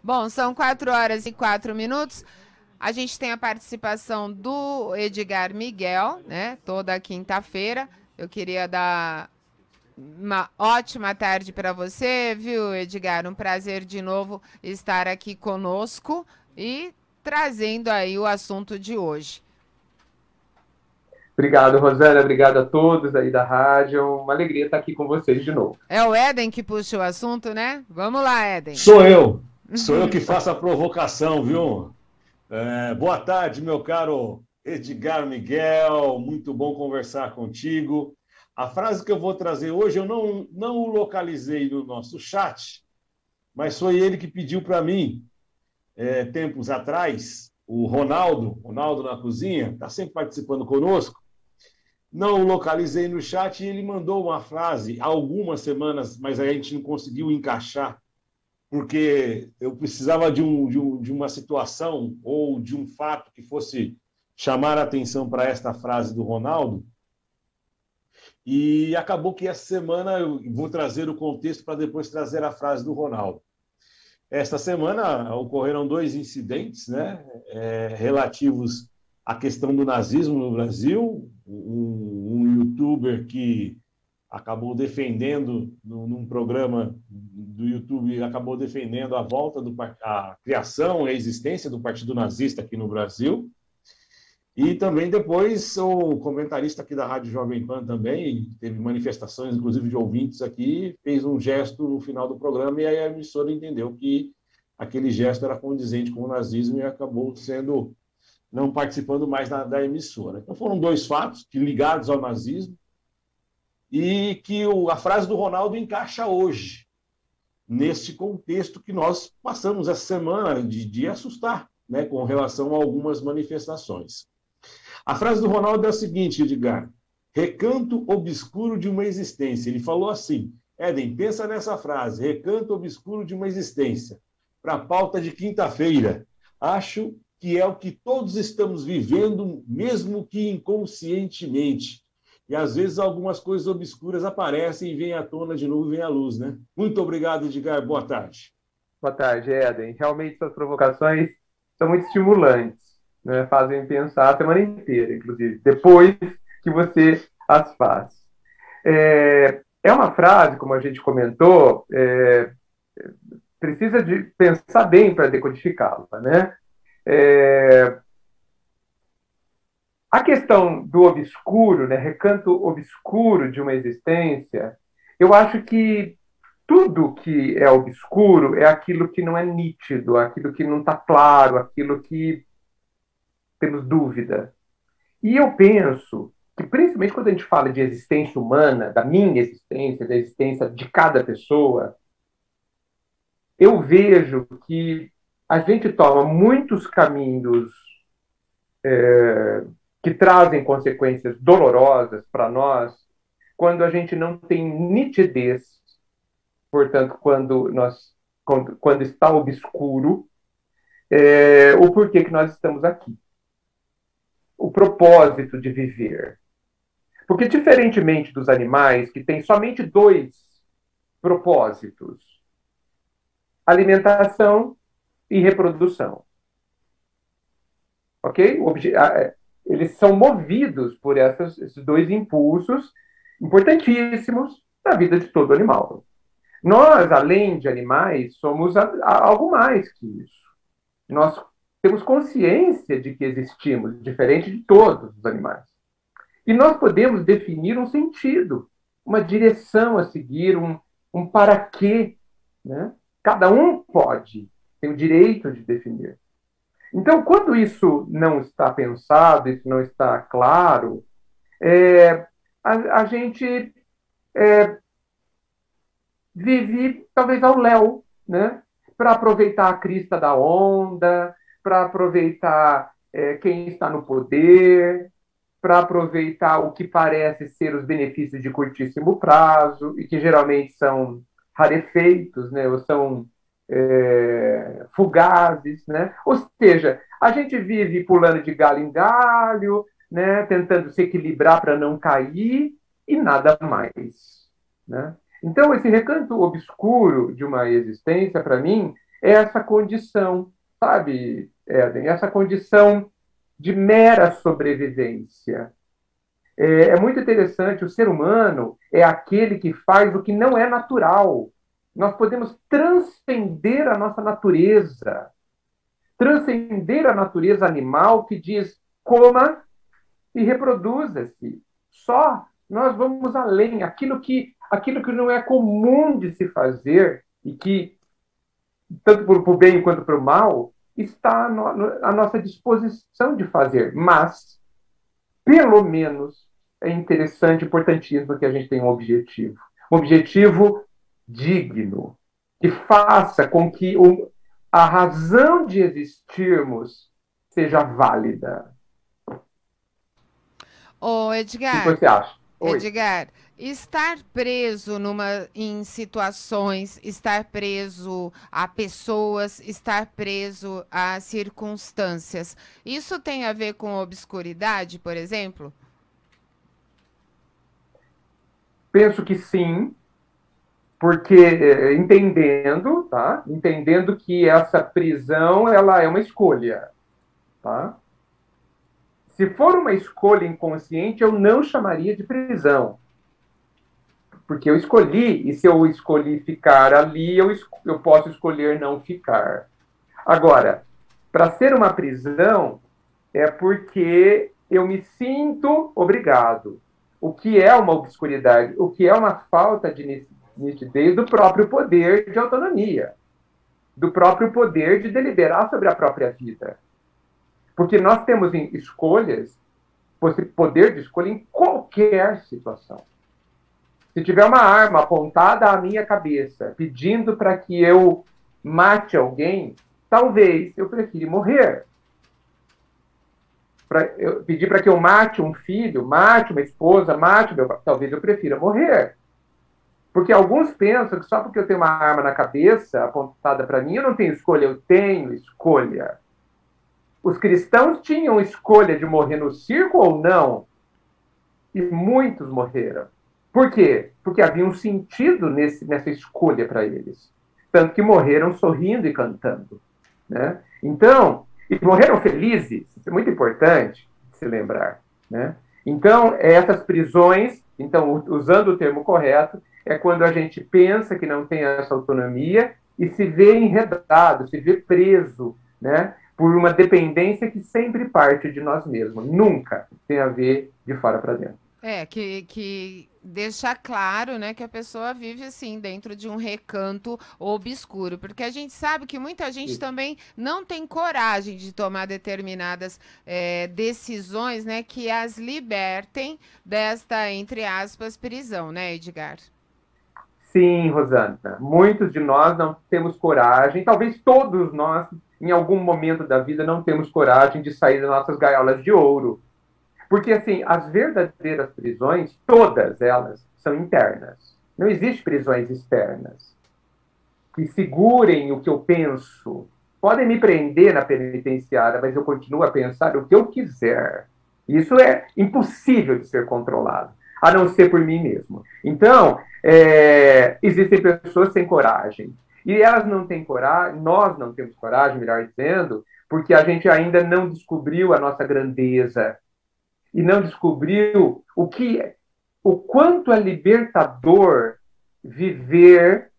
Bom, são 4 horas e 4 minutos. A gente tem a participação do Edgar Miguel, né? Toda quinta-feira. Eu queria dar uma ótima tarde para você, viu, Edgar? Um prazer de novo estar aqui conosco e trazendo aí o assunto de hoje. Obrigado, Rosana. Obrigado a todos aí da rádio. Uma alegria estar aqui com vocês de novo. É o Éden que puxa o assunto, né? Vamos lá, Éden. Sou eu que faço a provocação, viu? Boa tarde, meu caro Edgar Miguel, muito bom conversar contigo. A frase que eu vou trazer hoje, eu não o localizei no nosso chat, mas foi ele que pediu para mim, tempos atrás, o Ronaldo na cozinha, está sempre participando conosco. Não o localizei no chat e ele mandou uma frase há algumas semanas, mas a gente não conseguiu encaixar porque eu precisava de uma situação ou de um fato que fosse chamar a atenção para esta frase do Ronaldo. E acabou que essa semana eu vou trazer o contexto para depois trazer a frase do Ronaldo. Esta semana ocorreram dois incidentes, né, relativos à questão do nazismo no Brasil. Um youtuber que acabou defendendo, num programa do YouTube, acabou defendendo a volta, a criação e a existência do Partido Nazista aqui no Brasil. E também depois o comentarista aqui da Rádio Jovem Pan também, teve manifestações, inclusive de ouvintes aqui, fez um gesto no final do programa e aí a emissora entendeu que aquele gesto era condizente com o nazismo e acabou não participando mais da emissora. Então foram dois fatos ligados ao nazismo, e que a frase do Ronaldo encaixa hoje, neste contexto que nós passamos essa semana de assustar, né, com relação a algumas manifestações. A frase do Ronaldo é a seguinte, Edgar: recanto obscuro de uma existência. Ele falou assim, Éden, pensa nessa frase, recanto obscuro de uma existência, para a pauta de quinta-feira. Acho que é o que todos estamos vivendo, mesmo que inconscientemente. E às vezes algumas coisas obscuras aparecem e vêm à tona de novo e vem à luz, né? Muito obrigado, Edgar. Boa tarde. Boa tarde, Éden. Realmente, suas provocações são muito estimulantes, né? Fazem pensar a semana inteira, inclusive, depois que você as faz. É uma frase, como a gente comentou, precisa de pensar bem para decodificá-la, né? A questão do obscuro, né, recanto obscuro de uma existência, eu acho que tudo que é obscuro é aquilo que não é nítido, aquilo que não está claro, aquilo que temos dúvida. E eu penso que, principalmente quando a gente fala de existência humana, da minha existência, da existência de cada pessoa, eu vejo que a gente toma muitos caminhos que trazem consequências dolorosas para nós quando a gente não tem nitidez, portanto, quando está obscuro, o porquê que nós estamos aqui. O propósito de viver. Porque, diferentemente dos animais, que têm somente dois propósitos, alimentação e reprodução. Ok? Eles são movidos por esses dois impulsos importantíssimos na vida de todo animal. Nós, além de animais, somos algo mais que isso. Nós temos consciência de que existimos, diferente de todos os animais. E nós podemos definir um sentido, uma direção a seguir, um para quê. Né? Cada um pode, tem o direito de definir. Então, quando isso não está pensado, isso não está claro, a gente vive talvez ao léu, né? Para aproveitar a crista da onda, para aproveitar quem está no poder, para aproveitar o que parece ser os benefícios de curtíssimo prazo, e que geralmente são rarefeitos, né? Ou são fugazes, né? Ou seja, a gente vive pulando de galho em galho, né? Tentando se equilibrar para não cair e nada mais, né? Então, esse recanto obscuro de uma existência, para mim, essa condição, sabe, Éden? Essa condição de mera sobrevivência. É muito interessante, o ser humano é aquele que faz o que não é natural. Nós podemos transcender a nossa natureza, transcender a natureza animal que diz coma e reproduza-se. Só nós vamos além, aquilo que não é comum de se fazer e que, tanto para o bem quanto para o mal, está à nossa disposição de fazer. Mas, pelo menos, é interessante, importantíssimo que a gente tenha um objetivo digno, que faça com que a razão de existirmos seja válida. Ô, O que Edgar, você acha? Oi. Edgar, estar preso em situações, estar preso a pessoas, estar preso a circunstâncias, isso tem a ver com obscuridade, por exemplo? Penso que sim, porque entendendo, tá? Entendendo que essa prisão ela é uma escolha, tá? Se for uma escolha inconsciente, eu não chamaria de prisão, porque eu escolhi, e se eu escolhi ficar ali, eu posso escolher não ficar. Agora, para ser uma prisão, é porque eu me sinto obrigado. O que é uma obscuridade? O que é uma falta de nitidez do próprio poder de autonomia, do próprio poder de deliberar sobre a própria vida. Porque nós temos escolhas, poder de escolha em qualquer situação. Se tiver uma arma apontada à minha cabeça, pedindo para que eu mate alguém, talvez eu prefira morrer. Pedir para que eu mate um filho, mate uma esposa, talvez eu prefira morrer. Porque alguns pensam que só porque eu tenho uma arma na cabeça apontada para mim, eu não tenho escolha, eu tenho escolha. Os cristãos tinham escolha de morrer no circo ou não, e muitos morreram. Por quê? Porque havia um sentido nessa escolha para eles. Tanto que morreram sorrindo e cantando. Né? Então, e morreram felizes, isso é muito importante se lembrar. Né? Então, essas prisões, então, usando o termo correto, é quando a gente pensa que não tem essa autonomia e se vê enredado, se vê preso, né? Por uma dependência que sempre parte de nós mesmos. Nunca tem a ver de fora para dentro. Que deixa claro, né, que a pessoa vive assim dentro de um recanto obscuro, porque a gente sabe que muita gente Isso. também não tem coragem de tomar determinadas decisões, né, que as libertem desta, entre aspas, prisão, né, Edgar? Sim, Rosana. Muitos de nós não temos coragem, talvez todos nós, em algum momento da vida, não temos coragem de sair das nossas gaiolas de ouro. Porque, assim, as verdadeiras prisões, todas elas, são internas. Não existe prisões externas que segurem o que eu penso. Podem me prender na penitenciária, mas eu continuo a pensar o que eu quiser. Isso é impossível de ser controlado, a não ser por mim mesmo. Então, existem pessoas sem coragem. E elas não têm coragem, nós não temos coragem, melhor dizendo, porque a gente ainda não descobriu a nossa grandeza e não descobriu o quanto é libertador viver,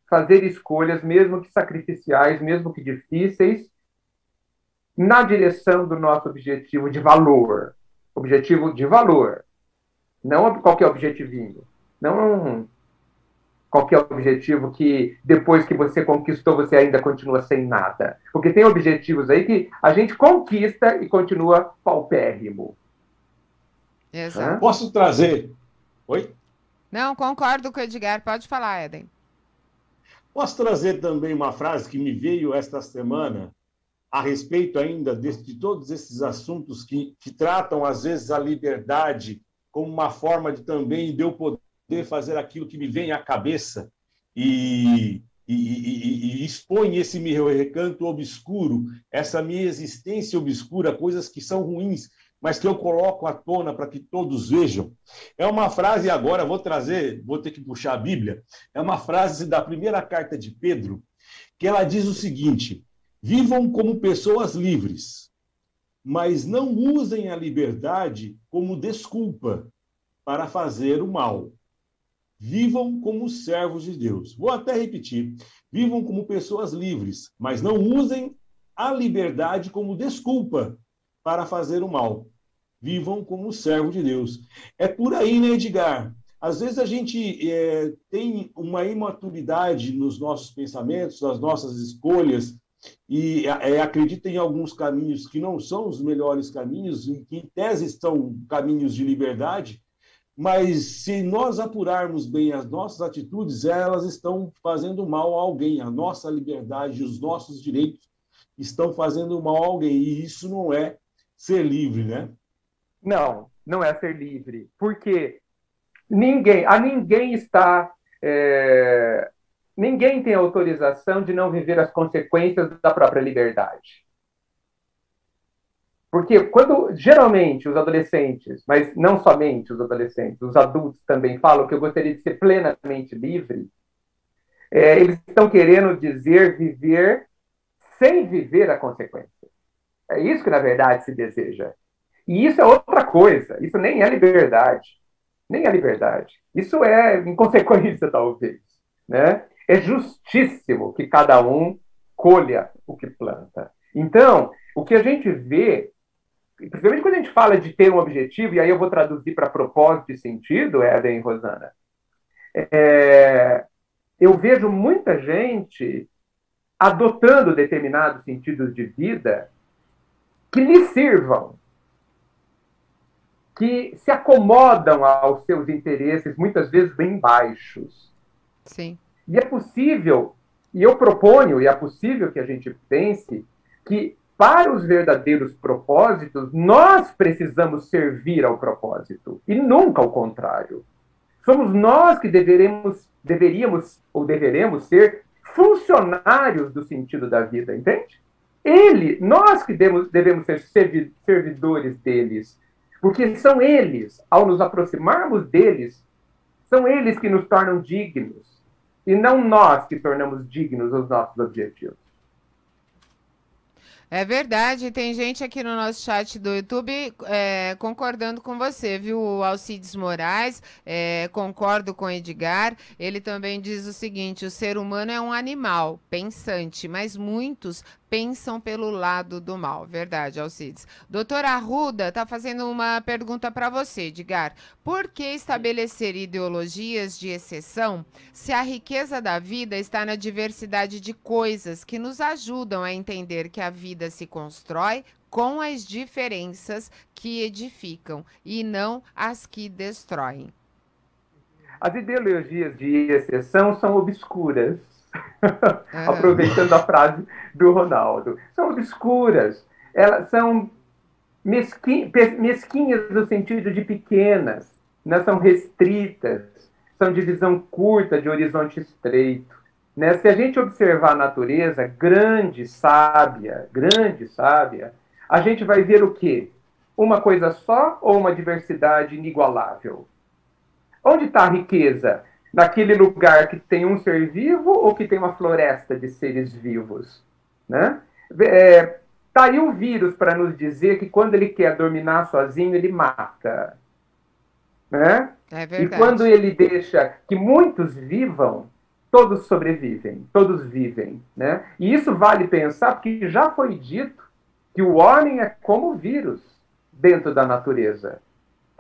fazer escolhas, mesmo que sacrificiais, mesmo que difíceis, na direção do nosso objetivo de valor. Objetivo de valor. Não qualquer objetivinho. Não qualquer objetivo que depois que você conquistou, você ainda continua sem nada. Porque tem objetivos aí que a gente conquista e continua paupérrimo. Exato. Posso trazer? Oi? Não, concordo com o Edgar. Pode falar, Éden. Posso trazer também uma frase que me veio esta semana a respeito ainda de todos esses assuntos que tratam, às vezes, a liberdade como uma forma de também de eu poder fazer aquilo que me vem à cabeça e expõe esse meu recanto obscuro, essa minha existência obscura, coisas que são ruins, mas que eu coloco à tona para que todos vejam. É uma frase, agora vou ter que puxar a Bíblia, é uma frase da primeira carta de Pedro, que ela diz o seguinte: vivam como pessoas livres, mas não usem a liberdade como desculpa para fazer o mal. Vivam como servos de Deus. Vou até repetir. Vivam como pessoas livres, mas não usem a liberdade como desculpa para fazer o mal. Vivam como servo de Deus. É por aí, né, Edgar? Às vezes a gente tem uma imaturidade nos nossos pensamentos, nas nossas escolhas, e acredita em alguns caminhos que não são os melhores caminhos, e que em tese são caminhos de liberdade, mas se nós apurarmos bem as nossas atitudes, elas estão fazendo mal a alguém. A nossa liberdade, os nossos direitos estão fazendo mal a alguém. E isso não é ser livre, né? Não, não é ser livre. Porque ninguém está... ninguém tem autorização de não viver as consequências da própria liberdade. Porque geralmente, os adolescentes, mas não somente os adolescentes, os adultos também falam que eu gostaria de ser plenamente livre, eles estão querendo dizer viver sem viver a consequência. É isso que, na verdade, se deseja. E isso é outra coisa. Isso nem é liberdade. Nem é liberdade. Isso é inconsequência, talvez. Né? É justíssimo que cada um colha o que planta. Então, o que a gente vê, principalmente quando a gente fala de ter um objetivo, e aí eu vou traduzir para propósito e sentido, Éden e Rosana, eu vejo muita gente adotando determinados sentidos de vida que lhe sirvam, que se acomodam aos seus interesses, muitas vezes bem baixos. Sim. E é possível, e eu proponho, e é possível que a gente pense que para os verdadeiros propósitos, nós precisamos servir ao propósito, e nunca ao contrário. Somos nós que deveríamos ou deveremos ser funcionários do sentido da vida, entende? Nós que devemos ser servidores deles, porque são eles, ao nos aproximarmos deles, são eles que nos tornam dignos, e não nós que tornamos dignos os nossos objetivos. É verdade, tem gente aqui no nosso chat do YouTube concordando com você, viu? O Alcides Moraes, concordo com o Edgar. Ele também diz o seguinte: o ser humano é um animal pensante, mas muitos pensam pelo lado do mal. Verdade, Alcides. Doutora Arruda está fazendo uma pergunta para você, Edgar. Por que estabelecer ideologias de exceção se a riqueza da vida está na diversidade de coisas que nos ajudam a entender que a vida se constrói com as diferenças que edificam e não as que destroem? As ideologias de exceção são obscuras. Aproveitando a frase do Ronaldo. São obscuras. Elas são mesquinhas no sentido de pequenas. Né? São restritas. São de visão curta, de horizonte estreito. Né? Se a gente observar a natureza grande, sábia, a gente vai ver o quê? Uma coisa só ou uma diversidade inigualável? Onde está a riqueza? Naquele lugar que tem um ser vivo ou que tem uma floresta de seres vivos? Né? Tá aí o vírus para nos dizer que quando ele quer dominar sozinho, ele mata. Né? É verdade. E quando ele deixa que muitos vivam, todos sobrevivem, todos vivem. Né? E isso vale pensar, porque já foi dito que o homem é como o vírus dentro da natureza.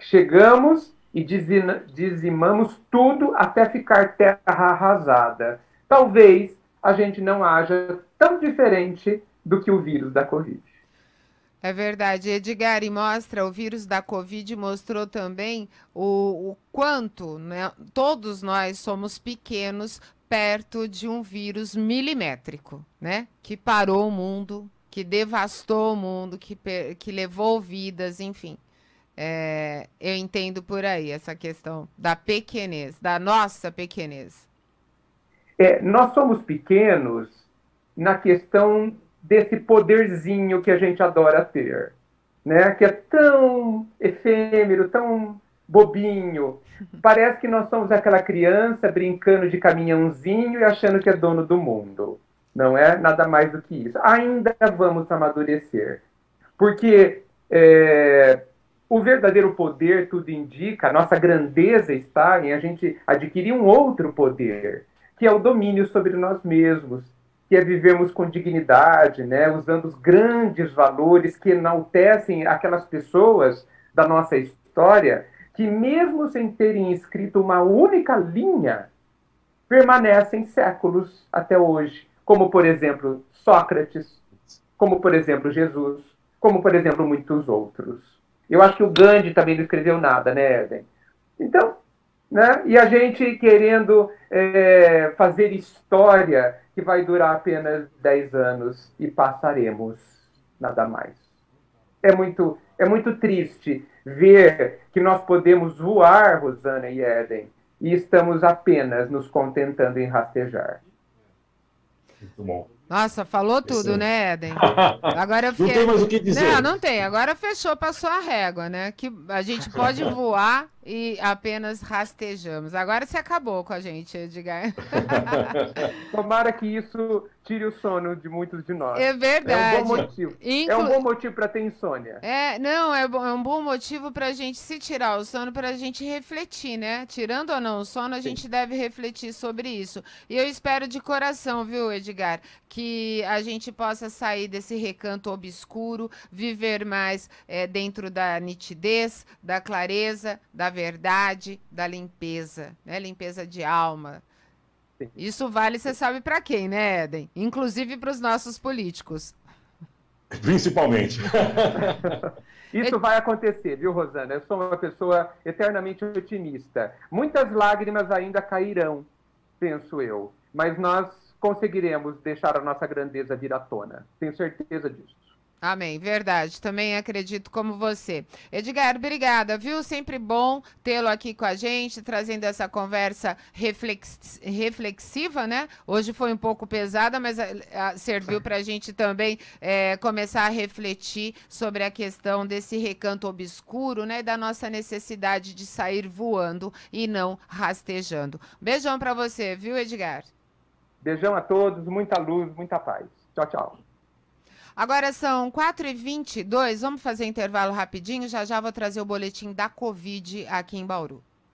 Chegamos e dizimamos tudo até ficar terra arrasada. Talvez a gente não haja tão diferente do que o vírus da Covid. É verdade, Edgar, e mostra, o vírus da Covid mostrou também o quanto, né, todos nós somos pequenos perto de um vírus milimétrico, né, que parou o mundo, que devastou o mundo, que levou vidas, enfim. Eu entendo por aí essa questão da pequenez, da nossa pequenez. Nós somos pequenos na questão desse poderzinho que a gente adora ter. né, que é tão efêmero, tão bobinho. Parece que nós somos aquela criança brincando de caminhãozinho e achando que é dono do mundo. Não é nada mais do que isso. Ainda vamos amadurecer. Porque o verdadeiro poder, tudo indica, a nossa grandeza está em a gente adquirir um outro poder, que é o domínio sobre nós mesmos, que é vivermos com dignidade, né, usando os grandes valores que enaltecem aquelas pessoas da nossa história, que mesmo sem terem escrito uma única linha, permanecem séculos até hoje, como, por exemplo, Sócrates, como, por exemplo, Jesus, como, por exemplo, muitos outros. Eu acho que o Gandhi também não escreveu nada, né, Eden? Então, né? E a gente querendo fazer história que vai durar apenas 10 anos e passaremos, nada mais. É muito triste ver que nós podemos voar, Rosana e Eden, e estamos apenas nos contentando em rastejar. Muito bom. Nossa, falou tudo, né, Eden? Agora eu fiquei... Não tem mais o que dizer. Não, não tem. Agora fechou, passou a régua, né? Que a gente pode voar e apenas rastejamos. Agora você acabou com a gente, Edgar. Tomara que isso tire o sono de muitos de nós. É verdade. É um bom motivo. É um bom motivo para ter insônia. Não, é um bom motivo para a gente, se tirar o sono, para a gente refletir, né? Tirando ou não o sono, a gente deve refletir sobre isso. E eu espero de coração, viu, Edgar, que a gente possa sair desse recanto obscuro, viver mais dentro da nitidez, da clareza, da verdade, da limpeza, né? Limpeza de alma. Sim. Isso vale, você sabe para quem, né, Eden? Inclusive para os nossos políticos. Principalmente. Isso vai acontecer, viu, Rosana? Eu sou uma pessoa eternamente otimista. Muitas lágrimas ainda cairão, penso eu. Mas nós conseguiremos deixar a nossa grandeza vir à tona. Tenho certeza disso. Amém, verdade. Também acredito como você. Edgar, obrigada, viu? Sempre bom tê-lo aqui com a gente, trazendo essa conversa reflexiva, né? Hoje foi um pouco pesada, mas serviu para a gente também começar a refletir sobre a questão desse recanto obscuro, né? Da nossa necessidade de sair voando e não rastejando. Beijão para você, viu, Edgar? Beijão a todos, muita luz, muita paz. Tchau, tchau. Agora são 4h22, vamos fazer intervalo rapidinho, já já vou trazer o boletim da Covid aqui em Bauru.